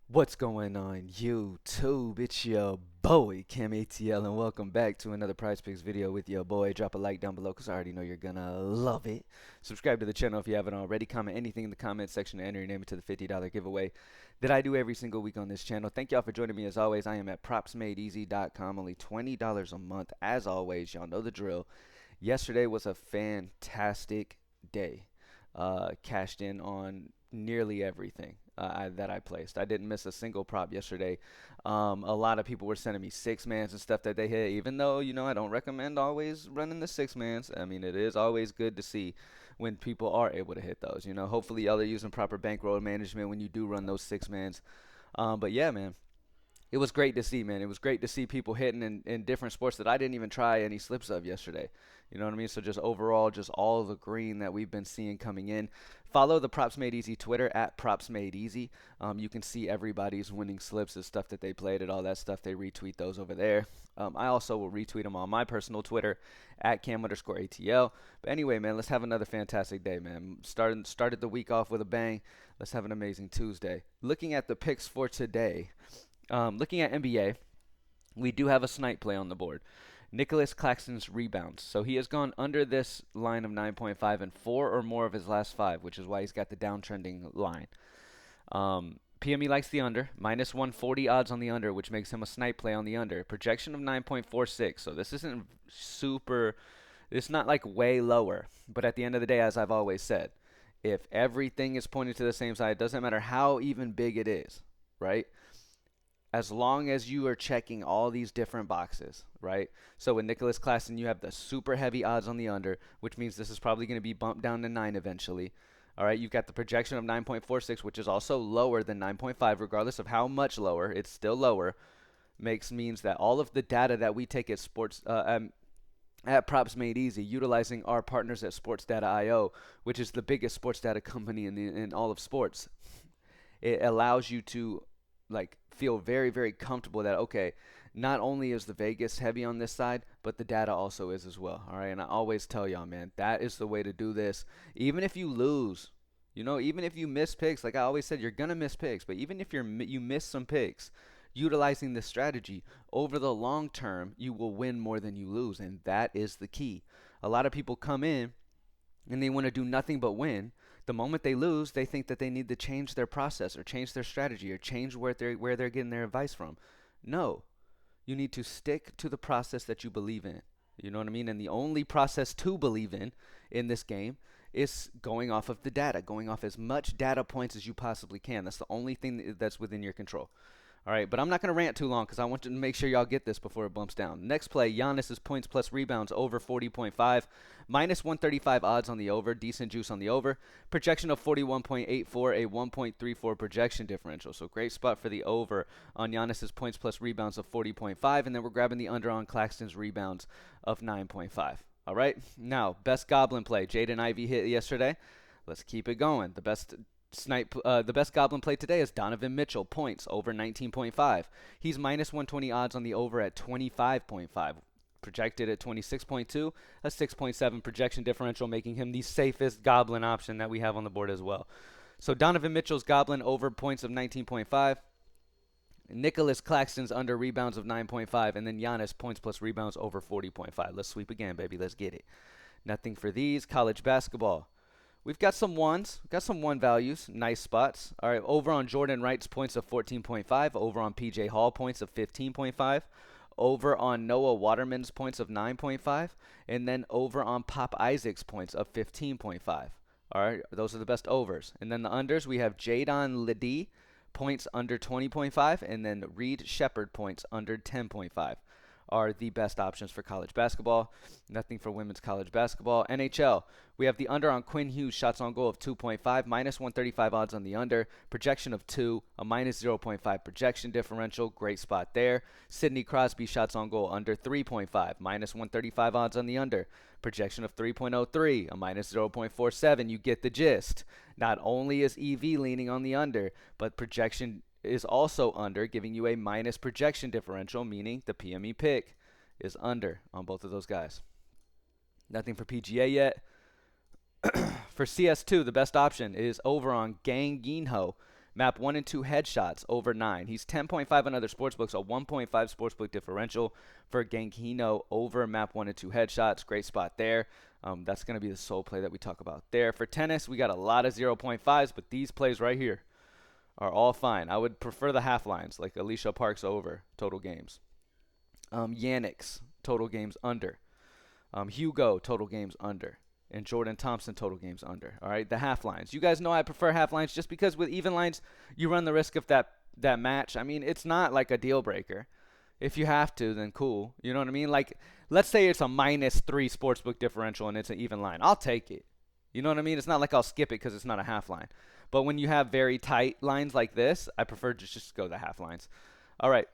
What's going on YouTube? It's your boy CamATL and welcome back to another Prizepicks video with your boy. Drop a like down below because I already know you're gonna love it. Subscribe to the channel if you haven't already. Comment anything in the comment section to enter your name into the $50 giveaway that I do every single week on this channel. Thank y'all for joining me as always. I am at propsmadeeasy.com, only $20 a month. As always, y'all know the drill. Yesterday was a fantastic day. Cashed in on nearly everything that I placed. I didn't miss a single prop yesterday. A lot of people were sending me six mans and stuff that they hit, even though, I don't recommend always running the six mans. I mean, it is always good to see when people are able to hit those. Hopefully y'all are using proper bankroll management when you do run those six mans. But yeah, man, it was great to see, man. It was great to see people hitting in different sports that I didn't even try any slips of yesterday. You know what I mean? So just overall, just all the green that we've been seeing coming in. Follow the Props Made Easy Twitter at Props Made Easy. You can see everybody's winning slips, the stuff that they played, and all that stuff. They retweet those over there. I also will retweet them on my personal Twitter at Cam_ATL. But anyway, man, let's have another fantastic day, man. Started the week off with a bang. Let's have an amazing Tuesday. Looking at the picks for today. Looking at NBA, we do have a snipe play on the board. Nicholas Claxton's rebounds. So he has gone under this line of 9.5 in four or more of his last five, which is why he's got the downtrending line. PME likes the under, minus 140 odds on the under, which makes him a snipe play on the under. Projection of 9.46. So this isn't super, it's not like way lower. But at the end of the day, as I've always said, if everything is pointing to the same side, it doesn't matter how even big it is, right? As long as you are checking all these different boxes, right? So with Nicholas Claxton, you have the super heavy odds on the under, which means this is probably going to be bumped down to 9 eventually. All right, you've got the projection of 9.46, which is also lower than 9.5, regardless of how much lower. It's still lower. Means that all of the data that we take at at Props Made Easy, utilizing our partners at Sports Data IO, which is the biggest sports data company in all of sports, it allows you to feel very, very comfortable that, okay, not only is the Vegas heavy on this side, but the data also is as well. All right, and I always tell y'all, man, that is the way to do this. Even if you lose, even if you miss picks, like I always said, you're gonna miss picks, but even if you miss some picks, utilizing this strategy over the long term, you will win more than you lose, and that is the key. A lot of people come in and they want to do nothing but win. The moment they lose, they think that they need to change their process or change their strategy or change where they're getting their advice from. No, you need to stick to the process that you believe in. You know what I mean? And the only process to believe in this game is going off of the data, going off as much data points as you possibly can. That's the only thing that's within your control. All right, but I'm not going to rant too long because I want to make sure y'all get this before it bumps down. Next play, Giannis's points plus rebounds over 40.5, minus 135 odds on the over, decent juice on the over. Projection of 41.84, a 1.34 projection differential. So great spot for the over on Giannis's points plus rebounds of 40.5, and then we're grabbing the under on Claxton's rebounds of 9.5. All right, now best Goblin play. Jaden Ivey hit yesterday. Let's keep it going. The best Goblin play today is Donovan Mitchell, points over 19.5. He's minus 120 odds on the over at 25.5. Projected at 26.2, a 6.7 projection differential, making him the safest Goblin option that we have on the board as well. So Donovan Mitchell's Goblin over points of 19.5. Nicholas Claxton's under rebounds of 9.5. And then Giannis points plus rebounds over 40.5. Let's sweep again, baby. Let's get it. Nothing for these. College basketball. We've got some ones. We've got some one values. Nice spots. All right, over on Jordan Wright's points of 14.5. Over on PJ Hall points of 15.5. Over on Noah Waterman's points of 9.5. And then over on Pop Isaac's points of 15.5. All right, those are the best overs. And then the unders, we have Jadon Ledee points under 20.5. And then Reed Shepard points under 10.5 are the best options for college basketball. Nothing for women's college basketball. NHL, we have the under on Quinn Hughes shots on goal of 2.5, minus 135 odds on the under, projection of 2, a minus 0.5 projection differential, great spot there. Sidney Crosby shots on goal under 3.5, minus 135 odds on the under, projection of 3.03, a minus 0.47. You get the gist. Not only is EV leaning on the under, but projection is also under, giving you a minus projection differential, meaning the PME pick is under on both of those guys. Nothing for PGA yet. For CS2, the best option is over on Gang Yinho, Map 1 and 2 headshots over 9. He's 10.5 on other sportsbooks, a 1.5 sportsbook differential for Gangino over map 1 and 2 headshots. Great spot there. That's going to be the sole play that we talk about there. For tennis, we got a lot of 0.5s, but these plays right here are all fine. I would prefer the half lines, like Alicia Parks over total games. Yannick's total games under. Hugo total games under. And Jordan Thompson total games under. All right, the half lines. You guys know I prefer half lines just because with even lines, you run the risk of that match. I mean, it's not like a deal breaker. If you have to, then cool. You know what I mean? Like, let's say it's a -3 sportsbook differential and it's an even line. I'll take it. You know what I mean? It's not like I'll skip it because it's not a half line. But when you have very tight lines like this, I prefer to just go the half lines. All right,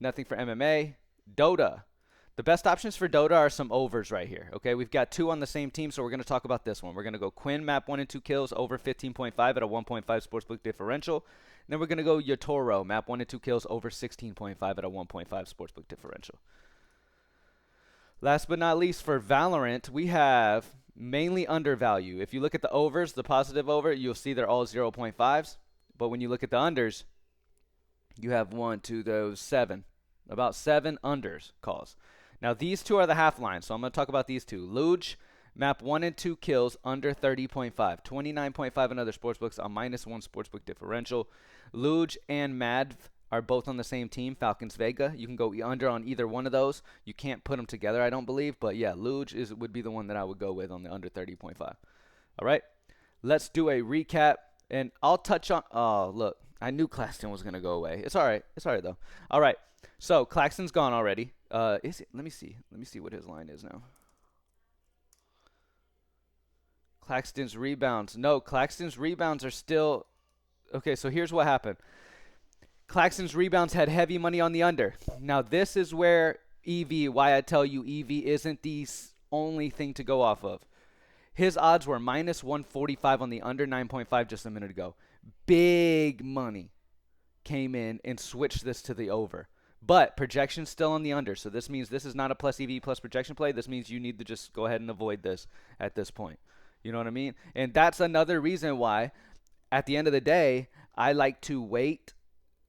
nothing for MMA. Dota. The best options for Dota are some overs right here. Okay, we've got 2 on the same team, so we're going to talk about this one. We're going to go Quinn, map 1 and 2 kills over 15.5 at a 1.5 sportsbook differential. And then we're going to go Yotoro, map 1 and 2 kills over 16.5 at a 1.5 sportsbook differential. Last but not least, for Valorant, we have mainly undervalue. If you look at the overs, the positive over, you'll see they're all 0.5s. But when you look at the unders, you have 1, 2, those 7. About 7 unders calls. Now, these 2 are the half lines, so I'm going to talk about these 2. Luge, map 1 and 2 kills under 30.5. 29.5 in other sportsbooks, a -1 sportsbook differential. Luge and Madv are both on the same team, Falcons Vega. You can go under on either one of those. You can't put them together, I don't believe. But, yeah, Luge would be the one that I would go with on the under 30.5. All right, let's do a recap, and I'll touch on – oh, look, I knew Claxton was going to go away. It's all right. It's all right, though. All right. So Claxton's gone already. Is it? Let me see. Let me see what his line is now. Claxton's rebounds. No, Claxton's rebounds are still. Okay, so here's what happened. Claxton's rebounds had heavy money on the under. Now this is where why I tell you EV isn't the only thing to go off of. His odds were -145 on the under 9.5 just a minute ago. Big money came in and switched this to the over. But projection's still on the under, so this means this is not a plus EV plus projection play. This means you need to just go ahead and avoid this at this point. You know what I mean? And that's another reason why, at the end of the day, I like to wait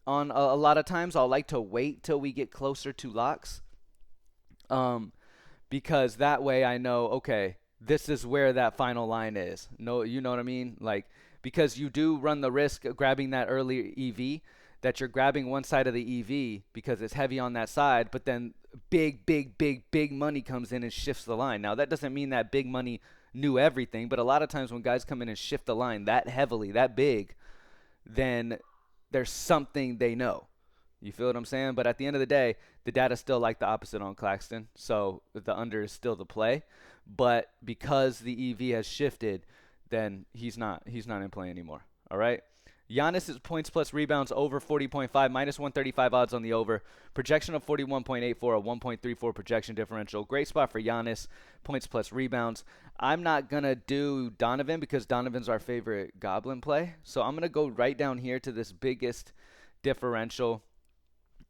on a lot of times. I'll like to wait till we get closer to locks, because that way I know, okay, this is where that final line is. No, you know what I mean? Like, because you do run the risk of grabbing that early EV, that you're grabbing one side of the EV because it's heavy on that side, but then big money comes in and shifts the line. Now, that doesn't mean that big money knew everything, but a lot of times when guys come in and shift the line that heavily, that big, then there's something they know. You feel what I'm saying? But at the end of the day, the data's still like the opposite on Claxton, so the under is still the play. But because the EV has shifted, then he's not in play anymore. All right? Giannis' points plus rebounds over 40.5, -135 odds on the over. Projection of 41.84, a 1.34 projection differential. Great spot for Giannis, points plus rebounds. I'm not going to do Donovan because Donovan's our favorite Goblin play. So I'm going to go right down here to this biggest differential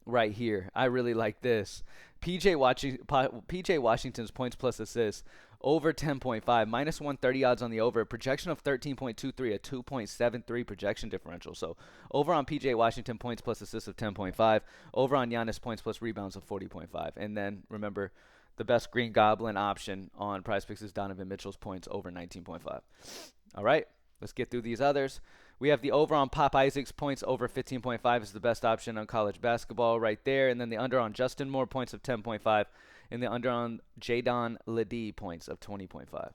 right here. I really like this. PJ Washington's points plus assists over 10.5, -130 odds on the over. Projection of 13.23, a 2.73 projection differential. So over on PJ Washington, points plus assists of 10.5. Over on Giannis, points plus rebounds of 40.5. And then remember, the best Green Goblin option on Prizepicks is Donovan Mitchell's points over 19.5. All right, let's get through these others. We have the over on Pop Isaac's points over 15.5 is the best option on college basketball right there. And then the under on Justin Moore, points of 10.5. And the under on Jadon Ledee, points of 20.5.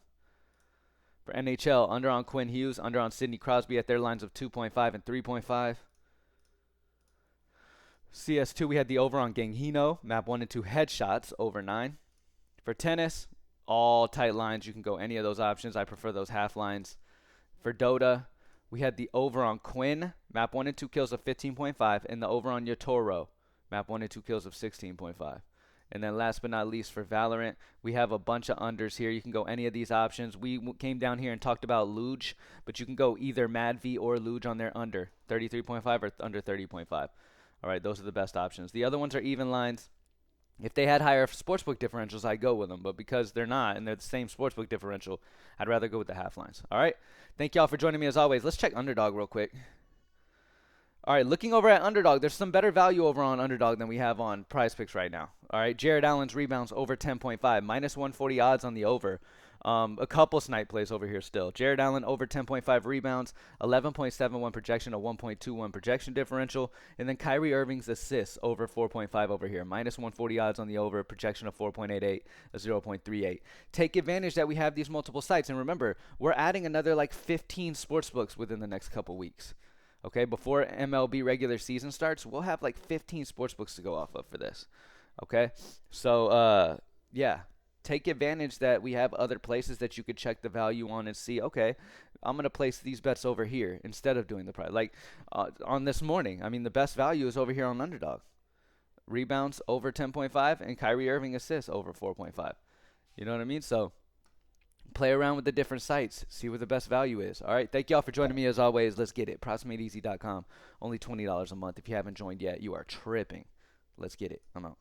For NHL, under on Quinn Hughes, under on Sidney Crosby at their lines of 2.5 and 3.5. CS2, we had the over on Gangino, map 1 and 2 headshots, over 9. For tennis, all tight lines. You can go any of those options. I prefer those half lines. For Dota, we had the over on Quinn, map 1 and 2 kills of 15.5, and the over on Yotoro, map 1 and 2 kills of 16.5. And then last but not least for Valorant, we have a bunch of unders here. You can go any of these options. We came down here and talked about Luge, but you can go either Mad V or Luge on their under 33.5 or under 30.5. All right, those are the best options. The other ones are even lines. If they had higher sportsbook differentials, I'd go with them. But because they're not and they're the same sportsbook differential, I'd rather go with the half lines. All right, thank y'all for joining me as always. Let's check underdog real quick. All right, looking over at Underdog, there's some better value over on Underdog than we have on Prizepicks right now. All right, Jared Allen's rebounds over 10.5, minus 140 odds on the over. A couple snipe plays over here still. Jared Allen over 10.5 rebounds, 11.71 projection, a 1.21 projection differential. And then Kyrie Irving's assists over 4.5 over here, minus 140 odds on the over, projection of 4.88, a 0.38. Take advantage that we have these multiple sites. And remember, we're adding another like 15 sportsbooks within the next couple weeks. Okay, before MLB regular season starts, we'll have like 15 sports books to go off of for this. Okay, so yeah, take advantage that we have other places that you could check the value on and see. Okay, I'm gonna place these bets over here instead of doing the price. Like on this morning, I mean, the best value is over here on Underdog. Rebounds over 10.5 and Kyrie Irving assists over 4.5. You know what I mean? So play around with the different sites. See what the best value is. All right. Thank y'all for joining me as always. Let's get it. PrizeMadeEasy.com. Only $20 a month. If you haven't joined yet, you are tripping. Let's get it. I'm out.